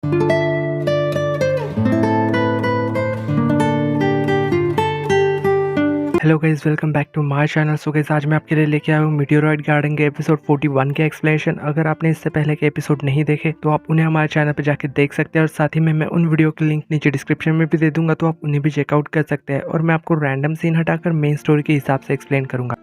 Hello guys, welcome back to my channel. So guys, आज मैं आपके लिए लेके आया हूँ मीटियोरॉइड गार्डन के एपिसोड 41 के एक्सप्लेनेशन। अगर आपने इससे पहले के एपिसोड नहीं देखे तो आप उन्हें हमारे चैनल पे जाके देख सकते हैं, और साथ ही में मैं उन वीडियो के लिंक नीचे डिस्क्रिप्शन में भी दे दूंगा, तो आप उन्हें भी चेकआउट कर सकते हैं। और मैं आपको रैंडम सीन हटाकर मेन स्टोरी के हिसाब से एक्सप्लेन करूंगा।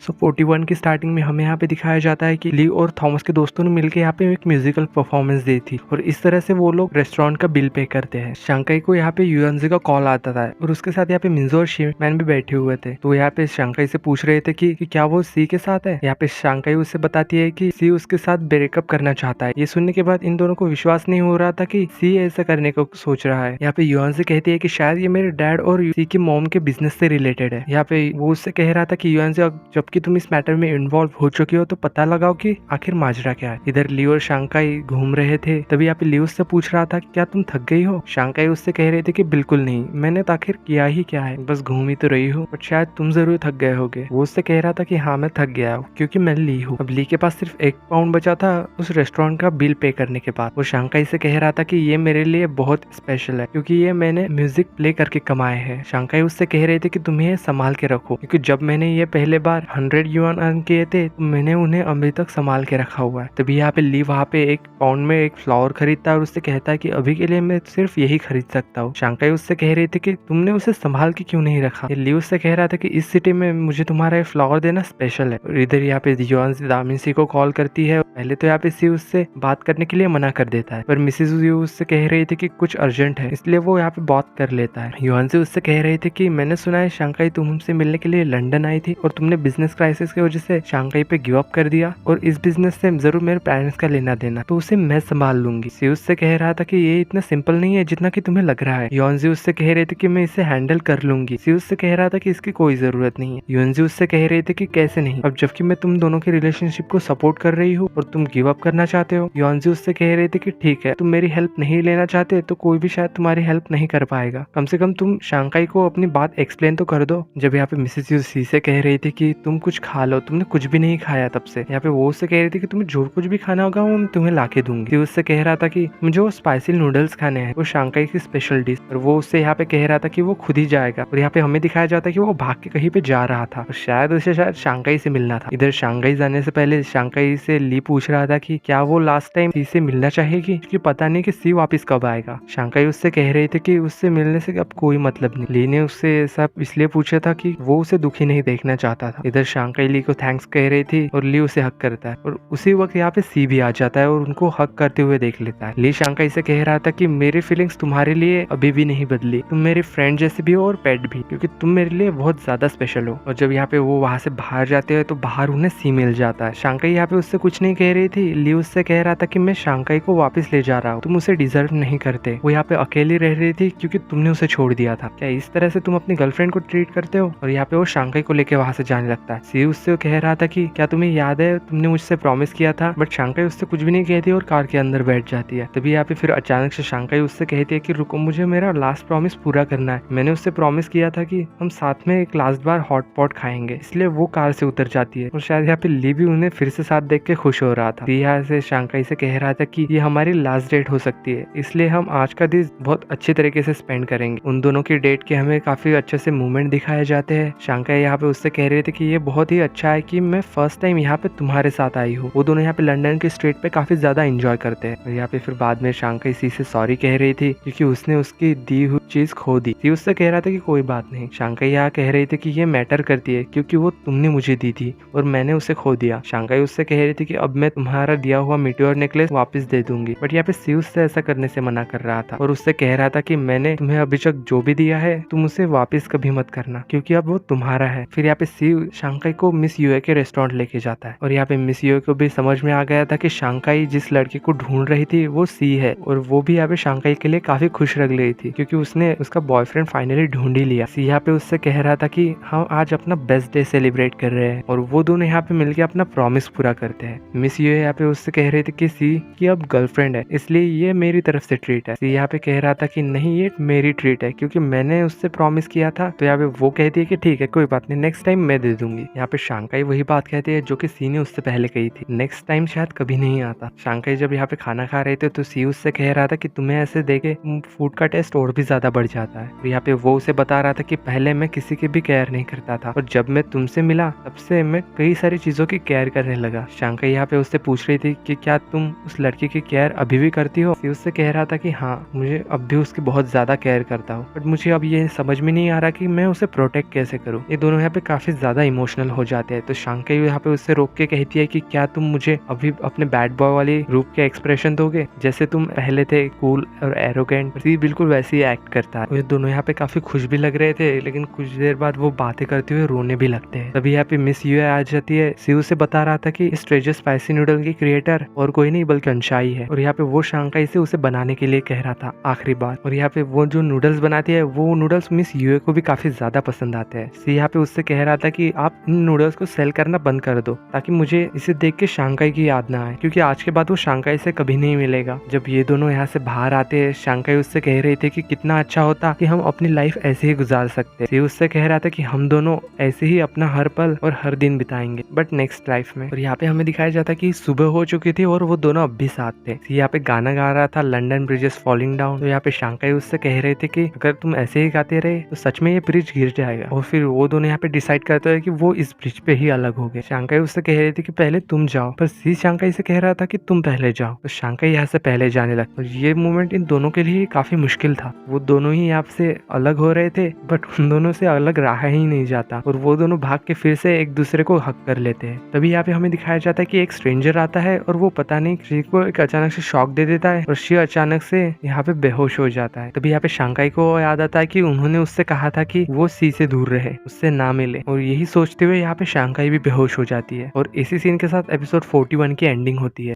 सो 41 की स्टार्टिंग में हमें यहाँ पे दिखाया जाता है कि ली और थॉमस के दोस्तों ने मिलकर यहाँ पे एक म्यूजिकल परफॉर्मेंस दी थी, और इस तरह से वो लोग रेस्टोरेंट का बिल पे करते हैं। शंकाई को यहाँ पे यूएनजी का कॉल आता था, और उसके साथ यहाँ पे मिंजो और शिवमैन भी बैठे हुए थे। तो यहाँ पे शंकाई से पूछ रहे थे कि क्या वो सी के साथ है। यहाँ पे शंकाई उससे बताती है कि सी उसके साथ ब्रेकअप करना चाहता है। ये सुनने के बाद इन दोनों को विश्वास नहीं हो रहा था कि सी ऐसा करने को सोच रहा है। यहाँ पे यूएनजी कहती है कि शायद ये मेरे डैड और सी की मॉम के बिजनेस से रिलेटेड है। यहाँ पे वो उससे कह रहा था कि यूएनजी, जबकि तुम इस मैटर में इन्वॉल्व हो चुकी हो तो पता लगाओ कि आखिर माजरा क्या है। इधर ली और शंकाई घूम रहे थे, तभी यहाँ पे ली उससे पूछ रहा था क्या तुम थक गई हो। शंकाई उससे कह रहे थे कि बिल्कुल नहीं, मैंने तो आखिर किया ही क्या है, बस घूम ही तो रही हूँ, बट शायद तुम जरूर थक गए होगे। वो उससे कह रहा था कि हाँ मैं थक गया हूँ, क्योंकि मैं ली हूँ। अब ली के पास सिर्फ 1 पाउंड बचा था उस रेस्टोरेंट का बिल पे करने के बाद। वो शंकाई से कह रहा था कि ये मेरे लिए बहुत स्पेशल है, क्योंकि ये मैंने म्यूजिक प्ले करके कमाए हैं। शंकाई उससे कह रहे थे कि तुम्हें ये संभाल के रखो, क्योंकि जब मैंने ये पहले बार 100 युआन अर्न किए थे तो मैंने उन्हें अभी तक संभाल के रखा हुआ है। तभी यहाँ पे ली वहाँ पे 1 पाउंड में एक फ्लावर खरीदता है, और उससे कहता है कि अभी के लिए मैं सिर्फ यही खरीद सकता हूँ। शंकाई उससे कह रही थी कि तुमने उसे संभाल के क्यों नहीं रखा। ली उससे कह रहा था कि इस सिटी में मुझे तुम्हारा फ्लावर देना स्पेशल है। और इधर यहाँ पे यूआनजी दामिन को कॉल करती है। पहले तो यहाँ पे सी उससे बात करने के लिए मना कर देता है, पर मिसेस यू उससे कह रही थी कि कुछ अर्जेंट है, इसलिए वो यहाँ पे बात कर लेता है। यूआनजी उससे कह रही थी कि मैंने सुना है शंकाई तुम हमसे मिलने के लिए लंदन आई थी, और तुमने बिजनेस क्राइसिस की वजह से शंकाई पे गिव अप कर दिया, और इस बिजनेस से जरूर मेरे पेरेंट्स का लेना देना, तो उसे मैं संभाल लूंगी। सी उससे कह रहा था कि ये इतना सिंपल नहीं है जितना कि तुम्हें लग रहा है। योनजी उससे कह रहे थे कि मैं इसे हैंडल कर लूंगी। सी उससे कह रहा था कि इसकी कोई जरूरत नहीं है। योनजी उससे कह रहे थे कि कैसे नहीं, अब जबकि मैं तुम दोनों के रिलेशनशिप को सपोर्ट कर रही हूँ और तुम गिव अप करना चाहते हो। योनजी उससे कह रहे थे कि ठीक है, तुम मेरी हेल्प नहीं लेना चाहते तो कोई भी शायद तुम्हारी हेल्प नहीं कर पाएगा, कम से कम तुम शंकाई को अपनी बात एक्सप्लेन तो कर दो। जब यहाँ पे मिसेस यू सी से कह रही थी कि तुम कुछ खा लो, तुमने कुछ भी नहीं खाया तब से। यहाँ पे वो उससे कह रही थी कि तुम्हें जो कुछ भी खाना होगा वो मैं तुम्हें लाके दूंगी। उससे कह रहा था कि मुझे वो स्पाइसी नूडल्स खाने हैं, वो शंकाई की स्पेशल डिश। और वो उससे यहाँ पे कह रहा था कि वो खुद ही जाएगा, और यहाँ पे हमें दिखाया जाता है कि वो भाग के कहीं पे जा रहा था, और शायद उसे शंकाई से मिलना था। इधर शंकाई जाने से पहले शंकाई से ली पूछ रहा था कि क्या वो लास्ट टाइम सी से मिलना चाहेगी, क्योंकि पता नहीं कि सी वापस कब आएगा। शंकाई उससे कह रही थी कि उससे मिलने से अब कोई मतलब नहीं। ली ने उससे ऐसा इसलिए पूछा था कि वो उसे दुखी नहीं देखना चाहता था। इधर शंकाई ली को थैंक्स कह रही थी, और ली उसे हक करता है, और उसी वक्त यहाँ पे सी भी आ जाता है और उनको हक करते हुए देख लेता है। ली शंकाई से कह रहा था कि मेरी फीलिंग्स तुम्हारे लिए अभी भी नहीं बदली, तुम मेरे फ्रेंड जैसे भी हो और पेट भी, क्योंकि तुम मेरे लिए बहुत ज्यादा स्पेशल हो। और जब यहाँ पे वो वहां से बाहर जाते हैं तो बाहर उन्हें सी मिल जाता है। शंकाई यहाँ पे उससे कुछ नहीं कह रही थी। ली उससे कह रहा था कि मैं शंकाई को वापस ले जा रहा हूँ, तुम उसे डिजर्व नहीं करते। वो यहाँ पे अकेली रह रही थी क्योंकि तुमने उसे छोड़ दिया था। क्या इस तरह से तुम अपनी गर्लफ्रेंड को ट्रीट करते हो। और यहाँ पे वो शंकाई को लेके वहां से जाने लगता है। सी उससे कह रहा था कि क्या तुम्हें याद है तुमने मुझसे प्रॉमिस किया था, बट शंकाई उससे कुछ भी नहीं कहती और कार के अंदर बैठ जाती है। तभी यहाँ पे फिर अचानक से शंकाई उससे कहती है कि रुको, मुझे मेरा लास्ट प्रॉमिस पूरा करना है। मैंने उससे प्रॉमिस किया था कि हम साथ में एक लास्ट बार हॉट पॉट खाएंगे, इसलिए वो कार से उतर जाती है। और शायद यहाँ पे ली भी उन्हें फिर से साथ देख के खुश हो रहा था। यहाँ से शंकाई से कह रहा था कि ये हमारी लास्ट डेट हो सकती है, इसलिए हम आज का दिन बहुत अच्छे तरीके से स्पेंड करेंगे। उन दोनों की डेट के हमें काफी अच्छे से मूवमेंट दिखाए जाते हैं। शंकाई यहाँ पे उससे कह रहे थे कि ये बहुत ही अच्छा है कि मैं फर्स्ट टाइम यहाँ पे तुम्हारे साथ आई हूँ। वो दोनों यहाँ पे लंदन के स्ट्रीट पे काफी ज्यादा एंजॉय करते हैं। और यहाँ पे फिर बाद में शंकाई सी से सॉरी कह रही थी क्योंकि उसने उसकी दी हुई चीज खो दी थी। उससे कह रहा था कि कोई बात नहीं। शंकाई यहाँ कह रही थी कि ये मैटर करती है क्योंकि वो तुमने मुझे दी थी और मैंने उसे खो दिया। शंकाई उससे कह रही थी कि अब मैं तुम्हारा दिया हुआ मीटियोर नेकलेस वापस दे दूंगी, बट यहाँ पे सी उससे ऐसा करने से मना कर रहा था और उससे कह रहा था कि मैंने तुम्हें अभी तक जो भी दिया है तुम उसे वापस कभी मत करना, क्योंकि अब वो तुम्हारा है। फिर यहाँ पे सी शंकाई को मिस यूए के रेस्टोरेंट लेके जाता है, और यहाँ पे मिस यूए को भी समझ में आ गया था कि शंकाई जिस लड़के को ढूंढ रही थी वो सी है, और वो भी यहाँ पे शंकाई के लिए काफी खुश लग रही थी क्योंकि उसने उसका बॉयफ्रेंड फाइनली ढूंढ ही लिया। सी यहाँ पे उससे कह रहा था कि हम आज अपना बेस्ट डे सेलिब्रेट कर रहे हैं, और वो दोनों यहाँ पे मिलके अपना प्रॉमिस पूरा करते हैं। मिस यूए यहाँ पे उससे कह रही थी कि सी की अब गर्लफ्रेंड है, इसलिए ये मेरी तरफ से ट्रीट है। सी यहाँ पे कह रहा था कि नहीं, ये मेरी ट्रीट है क्योंकि मैंने उससे प्रॉमिस किया था। तो यहाँ पे वो कहती है कि ठीक है, कोई बात नहीं, नेक्स्ट टाइम मैं दे दूंगी। यहाँ पे शांकाई वही बात कहती है जो कि सी ने उससे पहले कही थी, नेक्स्ट टाइम शायद कभी नहीं आता। शांकाई जब यहाँ पे खाना खा रहे थे तो सी उससे कह रहा था कि तुम्हें ऐसे देखे फूड का टेस्ट और भी ज्यादा बढ़ जाता है। और यहाँ पे वो उसे बता रहा था कि पहले मैं किसी की भी केयर नहीं करता था और जब मैं तुमसे मिला तब से मैं कई सारी चीजों की केयर करने लगा। शांकाई यहाँ पे उससे पूछ रही थी कि क्या तुम उस लड़की की केयर अभी भी करती हो? सी उससे कह रहा था कि हाँ, मुझे अब भी उसकी बहुत ज्यादा केयर करता हूँ, बट मुझे अब ये समझ में नहीं आ रहा कि मैं उसे प्रोटेक्ट कैसे करूँ। ये दोनों यहाँ पे काफी ज्यादा इमोशनल हो जाते हैं। तो शांकाई यहाँ पे उससे रोक के कहती है कि क्या तुम मुझे अभी अपने बैड बॉय वाली रूप के एक्सप्रेशन दोगे, जैसे तुम पहले थे कूल और एरोगेंट। सी बिल्कुल वैसे ही एक्ट करता है। ये दोनों यहाँ पे काफी खुश भी लग रहे थे, लेकिन कुछ देर बाद वो बातें करते हुए रोने भी लगते हैं। तभी यहाँ पे मिस यूए आ जाती है। सी उसे बता रहा था कि इस ट्रेजर स्पाइसी नूडल की क्रिएटर और कोई नहीं बल्कि अंशाई है, और यहाँ पे वो शांकाई से उसे बनाने के लिए कह रहा था आखिरी बार। और यहाँ पे वो जो नूडल्स बनाती है वो नूडल्स मिस यूए को भी काफी ज्यादा पसंद आते हैं। सी यहाँ पे उससे कह रहा था कि आप इन नूडल्स को सेल करना बंद कर दो ताकि मुझे इसे देख के शांकाई की याद ना आए, क्योंकि आज के बाद वो शांकाई से कभी नहीं मिलेगा। जब ये दोनों यहाँ से बाहर आते हैं, शांकाई उससे कह रही थी कि कितना अच्छा होता कि हम अपनी लाइफ ऐसे ही गुजार सकते। सी उससे कह रहा था कि हम दोनों ऐसे ही अपना हर पल और हर दिन बिताएंगे, बट नेक्स्ट लाइफ में। और यहाँ पे हमें दिखाया जाता कि सुबह हो चुकी थी और वो दोनों अब भी साथ थे। यहाँ पे गाना गा रहा था लंदन ब्रिजेस फॉलिंग डाउन। तो यहाँ पे शांकाई उससे कह रहे थे कि अगर तुम ऐसे ही गाते रहे तो सच में ये ब्रिज गिर जाएगा। और फिर वो दोनों यहाँ पे डिसाइड करते हैं कि वो इस ब्रिज पे ही अलग हो गए। शांकाई उससे कह रही थी कि पहले तुम जाओ, पर सी शांकाई से कह रहा था कि तुम पहले जाओ। तो शांकाई यहाँ से पहले जाने लगा। और ये मोमेंट इन दोनों के लिए काफी मुश्किल था। वो दोनों ही यहाँ से अलग हो रहे थे, बट उन दोनों से अलग रहा ही नहीं जाता और वो दोनों भाग के फिर से एक दूसरे को हक कर लेते हैं। तभी यहाँ पे हमें दिखाया जाता है कि एक स्ट्रेंजर आता है और वो पता नहीं शी को एक अचानक से शॉक दे देता है और शी अचानक से यहाँ पे बेहोश हो जाता है। तभी यहाँ पे शांकाई को याद आता है कि उन्होंने उससे कहा था कि वो सी से दूर रहे, उससे ना मिले, और यही सोचते हुए यहाँ पे शांकाई भी बेहोश हो जाती है। और इसी सीन के साथ एपिसोड 41 की एंडिंग होती है।